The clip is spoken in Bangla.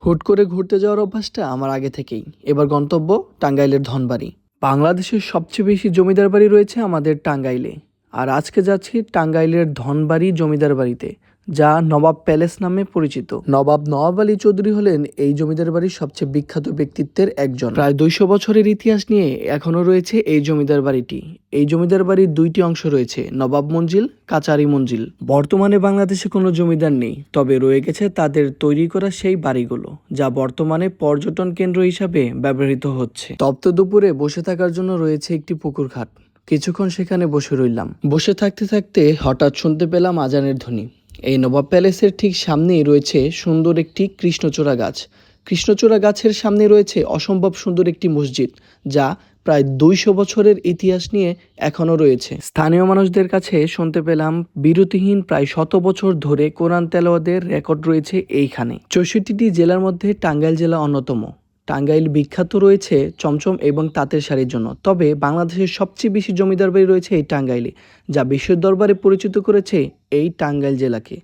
হুট করে ঘুরতে যাওয়ার অভ্যাসটা আমার আগে থেকেই। এবার গন্তব্য টাঙ্গাইলের ধনবাড়ি। বাংলাদেশের সবচেয়ে বেশি জমিদার বাড়ি রয়েছে আমাদের টাঙ্গাইলে। আর আজকে যাচ্ছি টাঙ্গাইলের ধনবাড়ি জমিদার বাড়িতে, যা নবাব প্যালেস নামে পরিচিত। নবাব নওয়াব আলী চৌধুরী হলেন এই জমিদার বাড়ির সবচেয়ে বিখ্যাত ব্যক্তিত্বের একজন। প্রায় 200 বছরের ইতিহাস নিয়ে এখনো রয়েছে এই জমিদার বাড়িটি। এই জমিদার বাড়ির দুইটি অংশ রয়েছে, নবাব মঞ্জিল, কাচারি মঞ্জিল। বর্তমানে বাংলাদেশে কোনো জমিদার নেই, তবে রয়ে গেছে তাদের তৈরি করা সেই বাড়িগুলো, যা বর্তমানে পর্যটন কেন্দ্র হিসাবে ব্যবহৃত হচ্ছে। তপ্ত দুপুরে বসে থাকার জন্য রয়েছে একটি পুকুর ঘাট। কিছুক্ষণ সেখানে বসে রইলাম। বসে থাকতে থাকতে হঠাৎ শুনতে পেলাম আজানের ধ্বনি। এই নবাব প্যালেসের ঠিক সামনেই রয়েছে সুন্দর একটি কৃষ্ণচূড়া গাছ। কৃষ্ণচূড়া গাছের সামনে রয়েছে অসম্ভব সুন্দর একটি মসজিদ, যা প্রায় 200 বছরের ইতিহাস নিয়ে এখনও রয়েছে। স্থানীয় মানুষদের কাছে শুনতে পেলাম বিরতিহীন প্রায় 100 বছর ধরে কোরআন তেলাওয়াতের রেকর্ড রয়েছে এইখানে। 64টি জেলার মধ্যে টাঙ্গাইল জেলা অন্যতম। টাঙ্গাইল বিখ্যাত রয়েছে চমচম এবং তাঁতের শাড়ির জন্য, তবে বাংলাদেশের সবচেয়ে বেশি জমিদার বাড়ি রয়েছে এই টাঙ্গাইলে, যা বিশ্বের দরবারে পরিচিত করেছে এই টাঙ্গাইল জেলাকে।